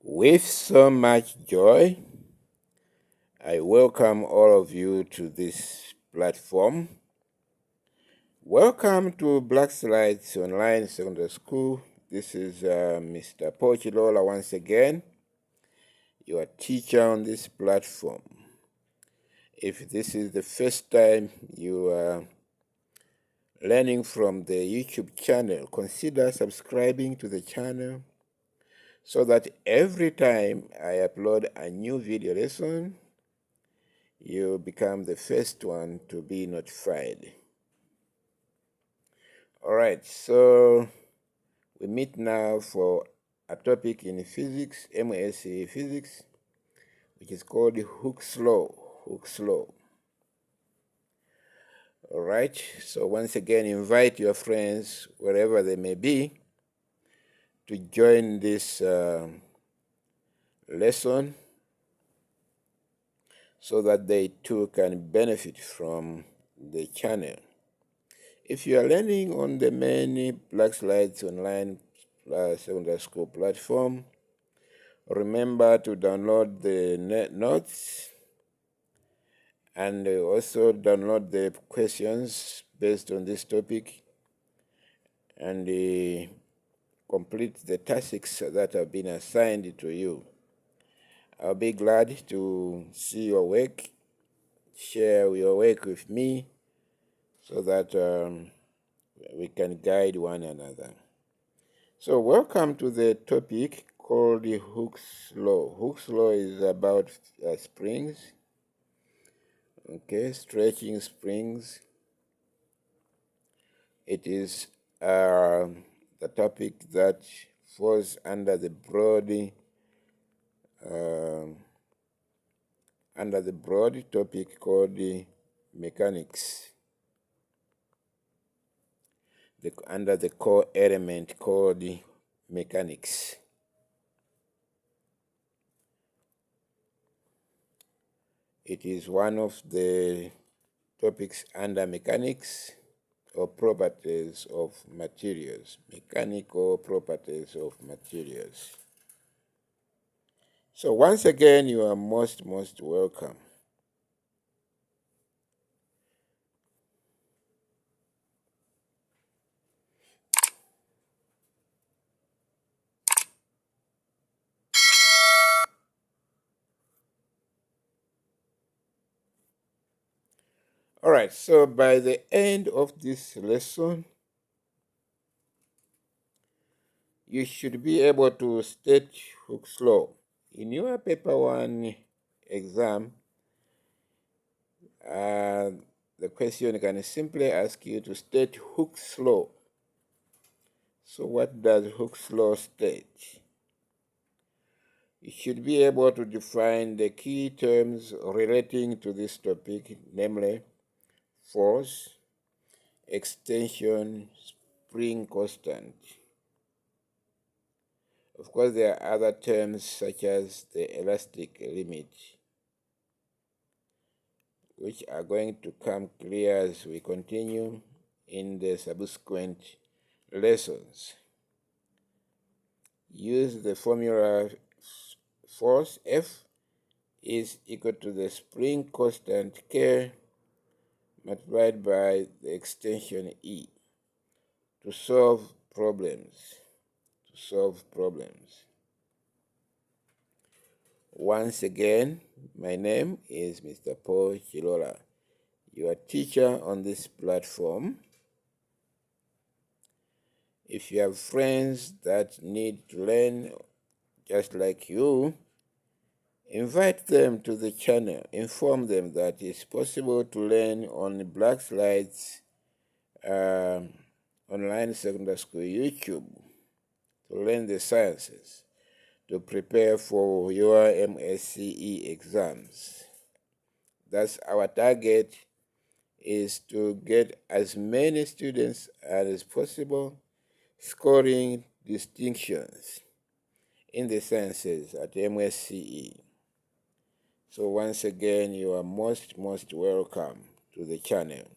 With so much joy, I welcome all of you to this platform. Welcome to Black Slides Online Secondary School. This is Mr. Paul Chilola once again, your teacher on this platform. If this is the first time you are learning from the YouTube channel, consider subscribing to the channel so that every time I upload a new video lesson, you become the first one to be notified. All right, so we meet now for a topic in physics, MSc Physics, which is called Hooke's Law. Hooke's Law. All right, so once again, invite your friends, wherever they may be, to join this lesson so that they too can benefit from the channel. If you are learning on the main Black Slides Online Secondary School platform, remember to download the notes and also download the questions based on this topic and complete the tasks that have been assigned to you. I'll be glad to see your work, share your work with me so that we can guide one another. So welcome to the topic called the Hooke's Law. Hooke's Law is about springs, okay, stretching springs. It is the topic that falls under the broad topic called the mechanics. Under the core element called the mechanics. It is one of the topics under mechanics or properties of materials, mechanical properties of materials. So once again, you are most welcome. All right, so by the end of this lesson, you should be able to state Hooke's law. In your paper 1 exam, the question can simply ask you to state Hooke's law. So what does Hooke's law state? You should be able to define the key terms relating to this topic, namely force, extension, spring constant. Of course, there are other terms such as the elastic limit, which are going to come clear as we continue in the subsequent lessons. Use the formula force F is equal to the spring constant K multiplied by the extension E to solve problems. Once again, my name is Mr. Paul Chilola, your teacher on this platform. If you have friends that need to learn just like you, invite them to the channel. Inform them that it's possible to learn on Black Slides Online Secondary School YouTube, to learn the sciences, to prepare for your MSCE exams. That's our target, is to get as many students as possible scoring distinctions in the sciences at MSCE. So once again, you are most welcome to the channel.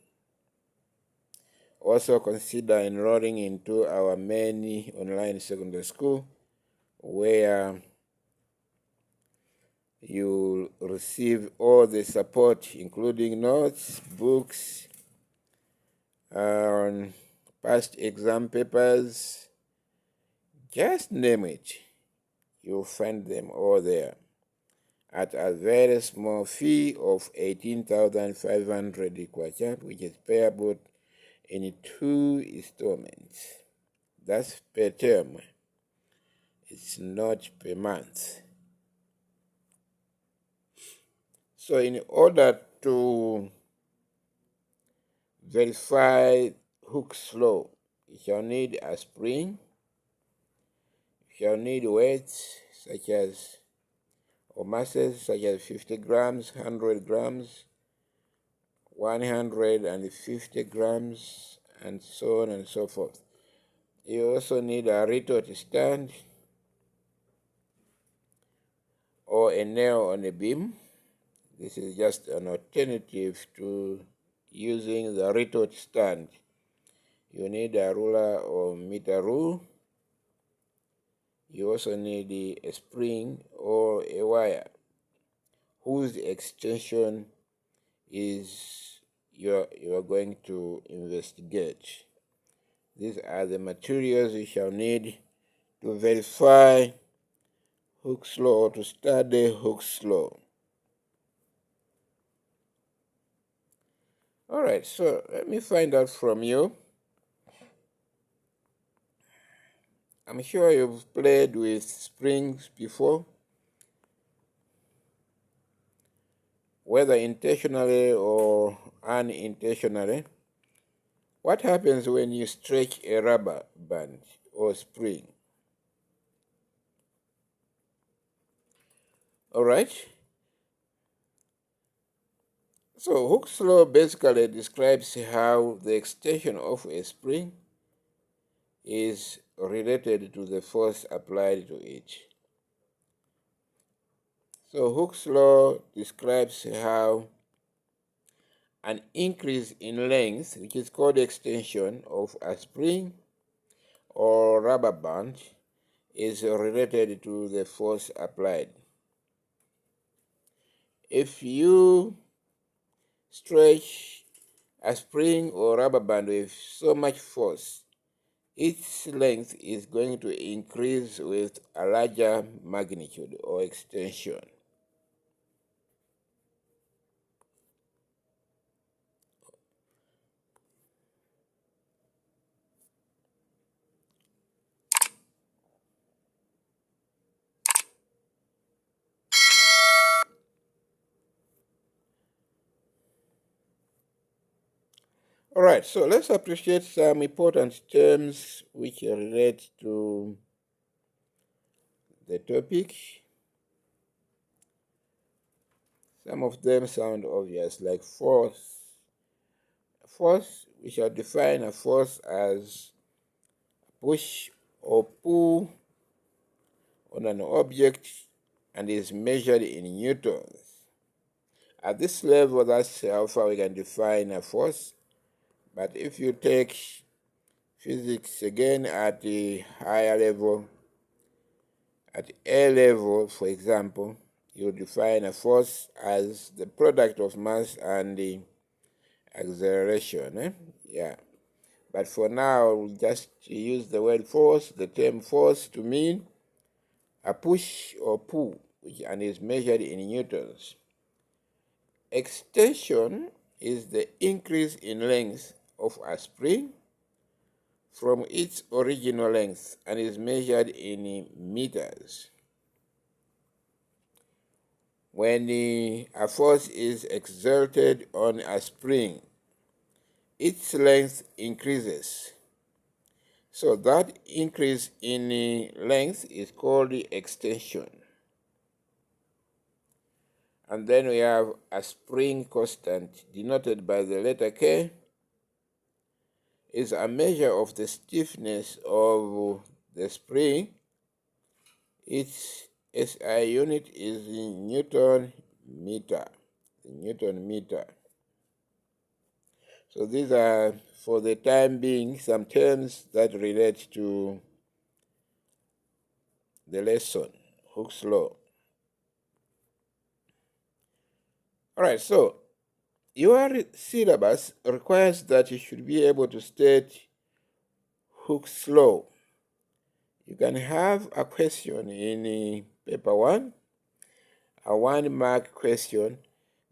Also consider enrolling into our main online secondary school, where You'll receive all the support, including notes, books, past exam papers, just name it. You'll find them all there at a very small fee of 18,500 kwacha, which is payable in 2 installments. That's per term. It's not per month. So in order to verify Hooke's law, you shall need a spring, you shall need weights such as, or masses such as 50 grams, 100 grams, 150 grams, and so on and so forth. You also need a retort stand or a nail on a beam. This is just an alternative to using the retort stand. You need a ruler or meter rule. You also need a spring or a wire whose extension is you are going to investigate. These are the materials you shall need to verify Hooke's law or to study Hooke's law. All right, so let me find out from you. I'm sure you've played with springs before, whether intentionally or unintentionally. What happens when you stretch a rubber band or spring? All right. So Hooke's law basically describes how the extension of a spring is related to the force applied to it. So Hooke's law describes how an increase in length, which is called extension of a spring or rubber band, is related to the force applied. If you stretch a spring or rubber band with so much force, its length is going to increase with a larger magnitude or extension. All right, so let's appreciate some important terms which relate to the topic. Some of them sound obvious, like force. Force, we shall define a force as push or pull on an object and is measured in newtons. At this level, that's how far we can define a force. But if you take physics again at the higher level, at A level, for example, you define a force as the product of mass and the acceleration. Yeah. But for now, we'll just use the word force, the term force, to mean a push or pull, and is measured in newtons. Extension is the increase in length of a spring from its original length and is measured in meters. When a force is exerted on a spring, its length increases. So that increase in length is called the extension. And then we have a spring constant denoted by the letter K. Is a measure of the stiffness of the spring. Its SI unit is in Newton meter. Newton meter. So these are, for the time being, some terms that relate to the lesson, Hooke's law. All right, so your syllabus requires that you should be able to state Hooke's law. You can have a question in paper 1, a 1-mark question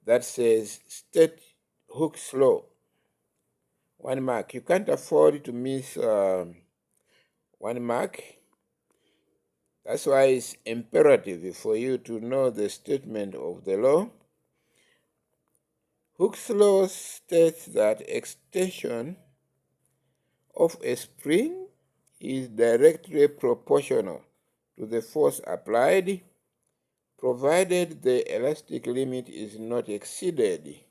that says state Hooke's law. 1 mark. You can't afford to miss 1 mark. That's why it's imperative for you to know the statement of the law. Hooke's law states that extension of a spring is directly proportional to the force applied, provided the elastic limit is not exceeded.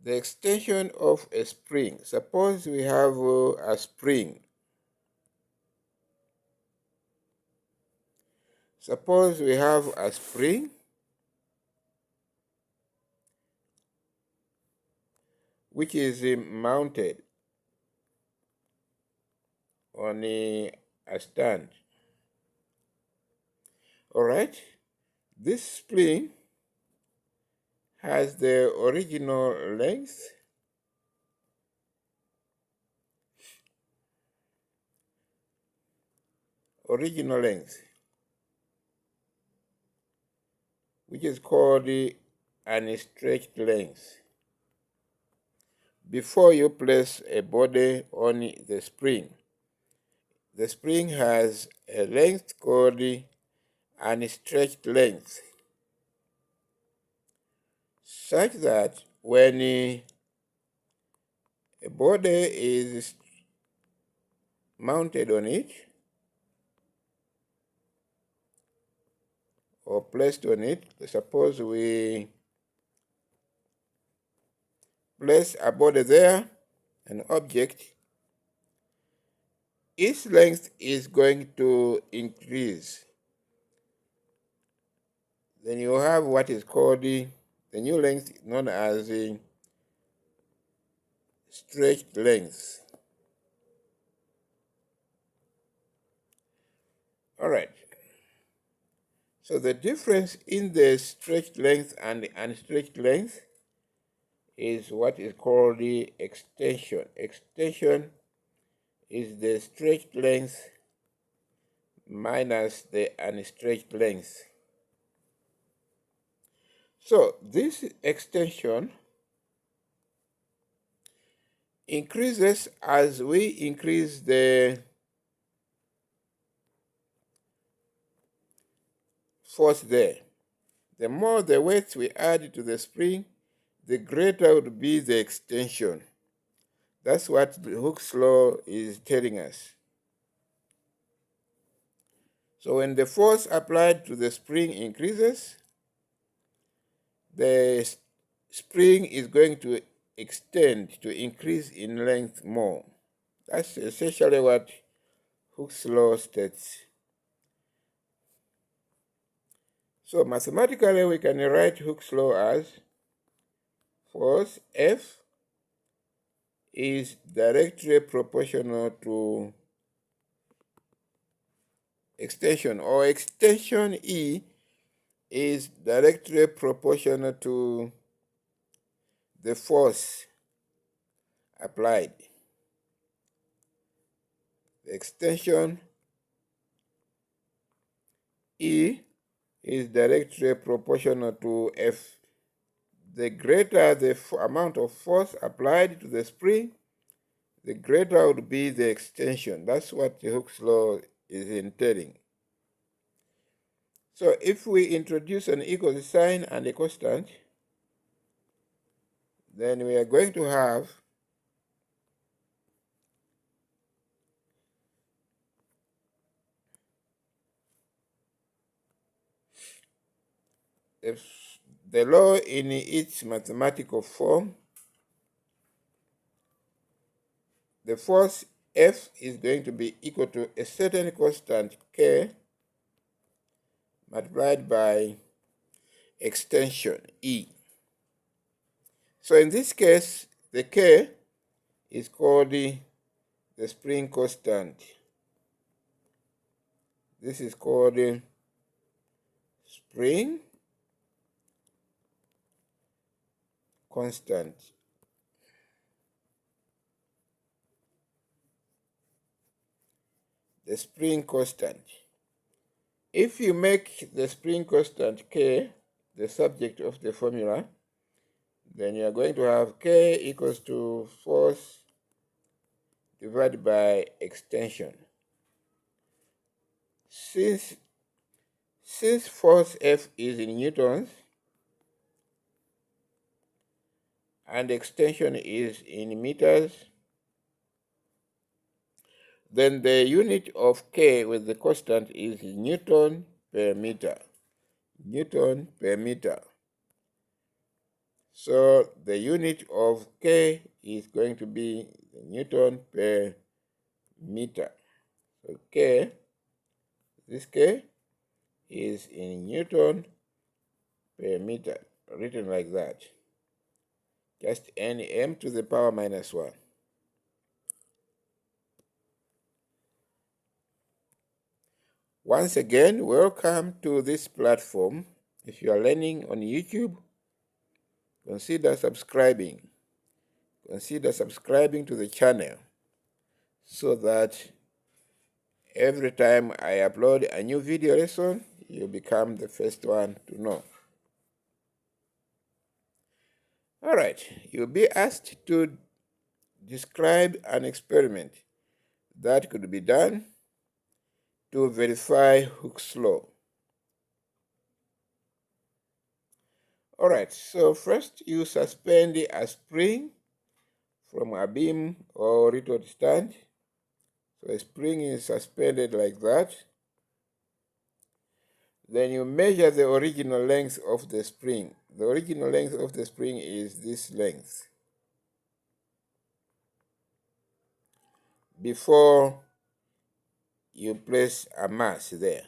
The extension of a spring. Suppose we have a spring. Suppose we have a spring which is mounted on a stand. All right, this spring has the original length which is called the unstretched length. Before you place a body on the spring has a length called the unstretched length, such that when a body is mounted on it or placed on it, suppose we place a body there, an object, its length is going to increase. Then you have what is called the new length known as the stretched length. All right. So the difference in the stretched length and the unstretched length is what is called the extension. Extension is the stretched length minus the unstretched length. So this extension increases as we increase the force there. The more the weight we add to the spring, the greater would be the extension. That's what Hooke's law is telling us. So when the force applied to the spring increases, the spring is going to extend, to increase in length more. That's essentially what Hooke's law states. So mathematically, we can write Hooke's law as force F is directly proportional to extension, or extension E is directly proportional to the force applied. The extension E is directly proportional to F. The greater the amount of force applied to the spring, the greater would be the extension. That's what Hooke's law is intending. So if we introduce an equal sign and a constant, then we are going to have the law in its mathematical form. The force F is going to be equal to a certain constant K multiplied by extension E. So in this case, the K is called the spring constant. This is called the spring constant. The spring constant. If you make the spring constant K the subject of the formula, then you are going to have K equals to force divided by extension. Since force F is in newtons and extension is in meters, then the unit of K with the constant is Newton per meter. Newton per meter. So the unit of K is going to be Newton per meter. So K, this K is in Newton per meter, written like that. Just Nm to the power minus 1. Once again, welcome to this platform. If you are learning on YouTube, consider subscribing. Consider subscribing to the channel so that every time I upload a new video lesson, you become the first one to know. All right, you'll be asked to describe an experiment that could be done to verify Hooke's law. All right, so first you suspend a spring from a beam or retort stand. So a spring is suspended like that. Then you measure the original length of the spring. The original length of the spring is this length. Before you place a mass there.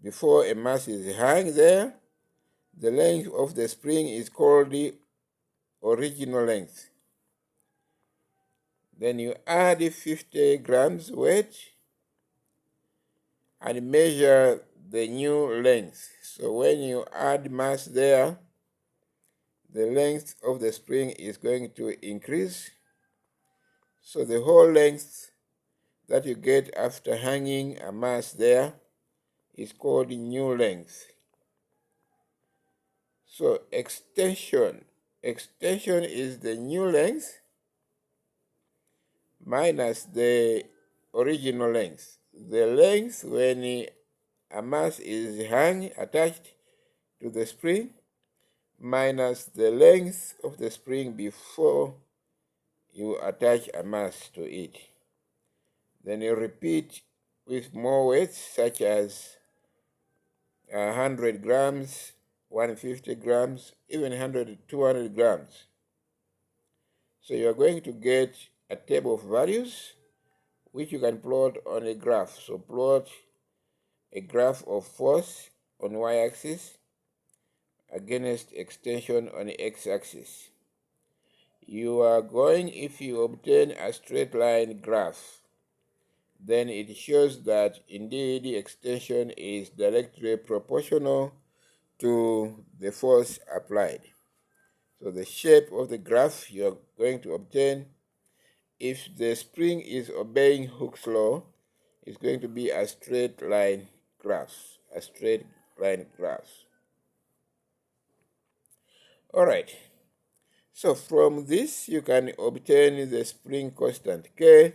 Before a mass is hung there, the length of the spring is called the original length. Then you add 50 grams weight and measure the new length. So when you add mass there, the length of the spring is going to increase. So the whole length that you get after hanging a mass there is called the new length. So extension is the new length minus the original length. The length when a mass is hung, attached to the spring, minus the length of the spring before you attach a mass to it. Then you repeat with more weights, such as 100 grams, 150 grams, even 100, 200 grams. So you are going to get a table of values which you can plot on a graph. So plot a graph of force on y-axis against extension on the x-axis. You are going, if you obtain a straight line graph, then it shows that indeed the extension is directly proportional to the force applied. So the shape of the graph you're going to obtain, if the spring is obeying Hooke's law, is going to be a straight line graph. A straight line graph. All right. So from this, you can obtain the spring constant K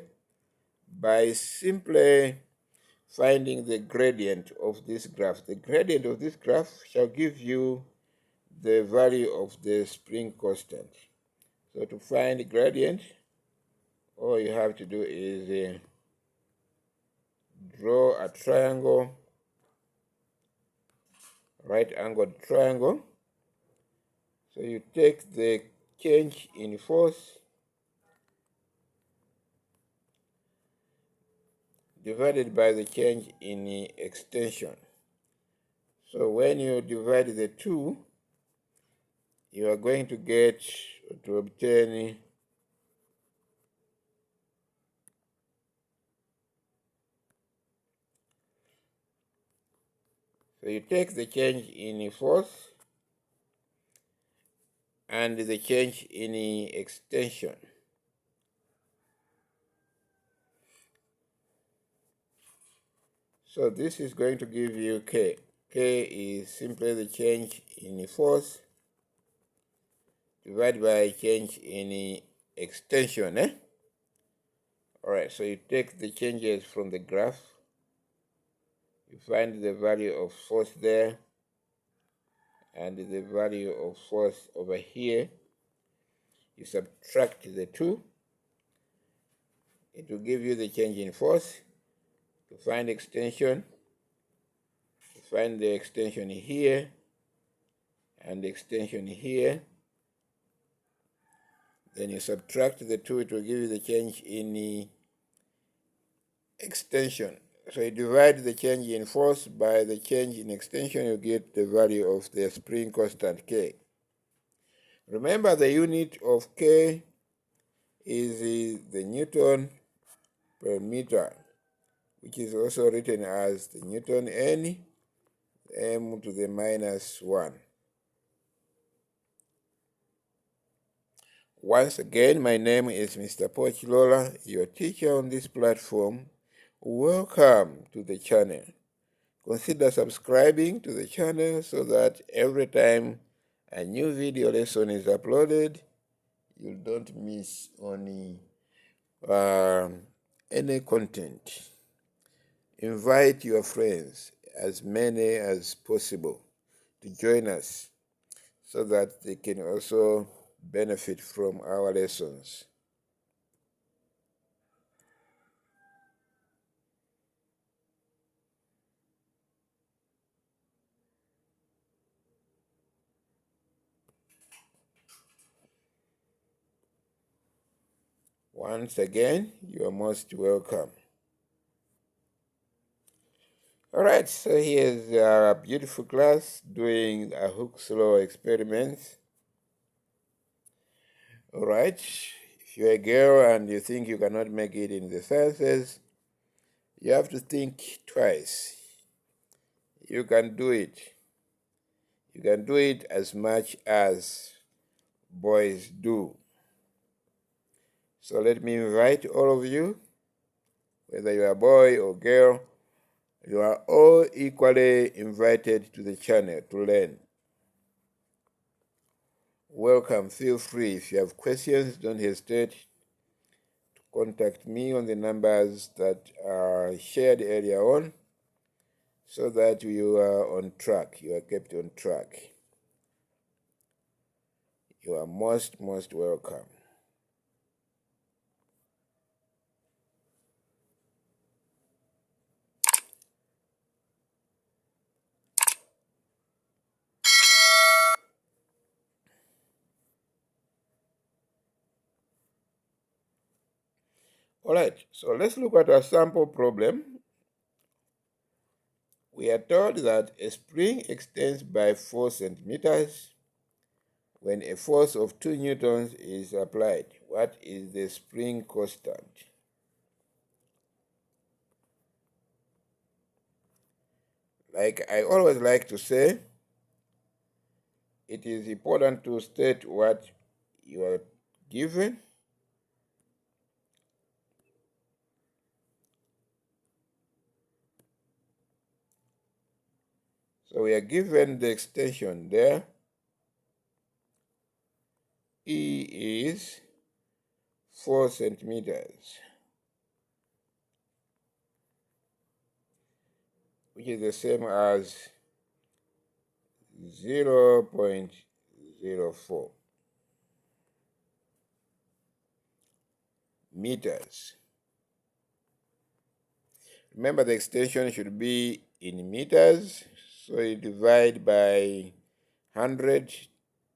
by simply finding the gradient of this graph. The gradient of this graph shall give you the value of the spring constant. So to find the gradient, all you have to do is draw a triangle, right-angled triangle. So you take the change in force divided by the change in the extension. So when you divide the two, you are going to get, to obtain so you take the change in force and the change in extension. So this is going to give you K. K is simply the change in force divided by change in extension. Alright, so you take the changes from the graph, you find the value of force there and the value of force over here. You subtract the two, it will give you the change in force. To find extension, you find the extension here and the extension here. Then you subtract the two, it will give you the change in the extension. So you divide the change in force by the change in extension, you get the value of the spring constant K. Remember, the unit of K is the Newton per meter, which is also written as the Newton N m to the minus 1. Once again, my name is Mr. Pochilola, your teacher on this platform. Welcome to the channel. Consider subscribing to the channel so that every time a new video lesson is uploaded, you don't miss any content. Invite your friends, as many as possible, to join us so that they can also benefit from our lessons. Once again, you are most welcome. All right, so here's a beautiful class doing a Hooke's law experiment. All right, if you're a girl and you think you cannot make it in the sciences, you have to think twice. You can do it. You can do it as much as boys do. So let me invite all of you, whether you're a boy or girl, you are all equally invited to the channel to learn. Welcome, feel free. If you have questions, don't hesitate to contact me on the numbers that are shared earlier on so that you are on track, you are kept on track. You are most welcome. All right, so let's look at a sample problem. We are told that a spring extends by 4 centimeters when a force of 2 newtons is applied. What is the spring constant? Like I always like to say, it is important to state what you are given. So we are given the extension there. E is 4 centimeters, which is the same as 0.04 meters. Remember, the extension should be in meters, so you divide by 100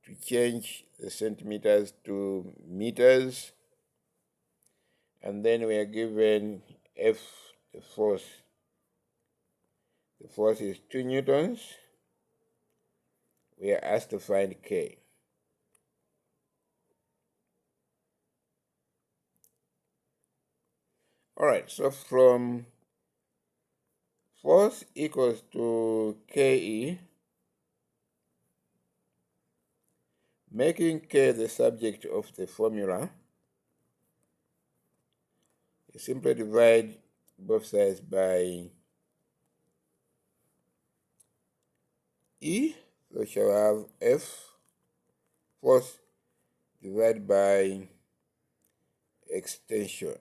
to change the centimeters to meters, and then we are given F, the force. The force is 2 newtons. We are asked to find K. All right, so from force equals to Ke, Making K the subject of the formula, you simply divide both sides by E, so we shall have F force divided by extension.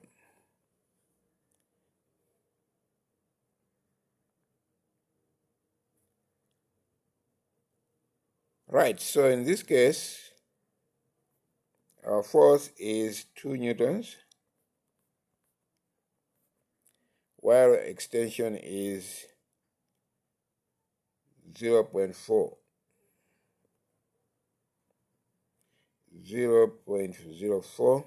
Right, so in this case, our force is 2 newtons, while extension is 0.4. 0.04.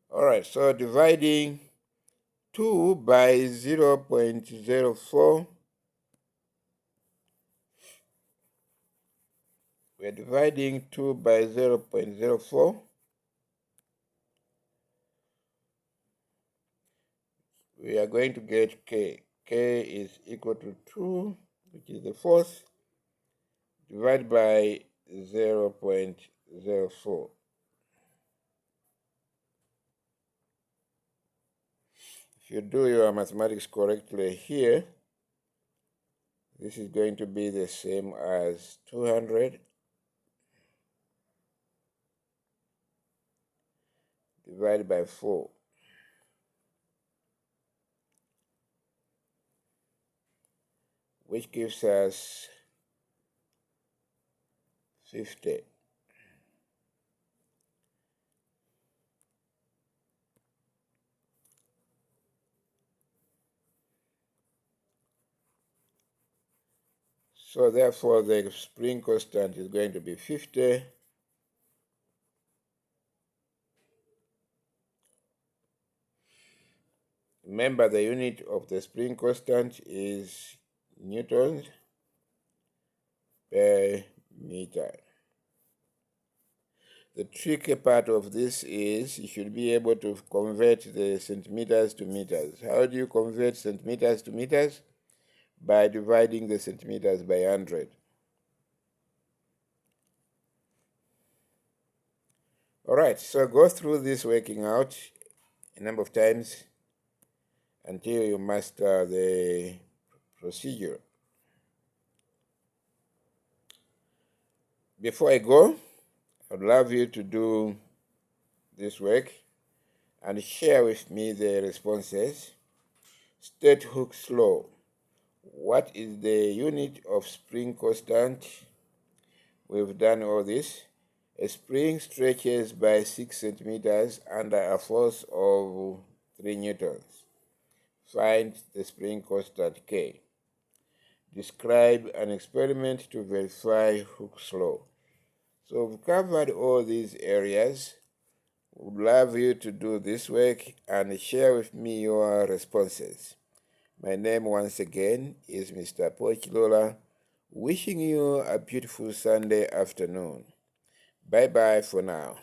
All right, so dividing 2 by 0.04, we're dividing 2 by 0.04. We are going to get K. K is equal to 2, which is the force, divided by 0.04. If you do your mathematics correctly here, this is going to be the same as 200 divided by 4, which gives us 50. So therefore the spring constant is going to be 50. Remember, the unit of the spring constant is newtons per meter. The tricky part of this is you should be able to convert the centimeters to meters. How do you convert centimeters to meters? By dividing the centimeters by 100. All right, so go through this working out a number of times until you master the procedure. Before I go, I'd love you to do this work and share with me the responses. State Hooke's law. What is the unit of spring constant? We've done all this. A spring stretches by 6 centimeters under a force of 3 newtons. Find the spring constant K. Describe an experiment to verify Hooke's law. So we've covered all these areas. Would love you to do this work and share with me your responses. My name once again is Mr. Pochilola, wishing you a beautiful Sunday afternoon. Bye-bye for now.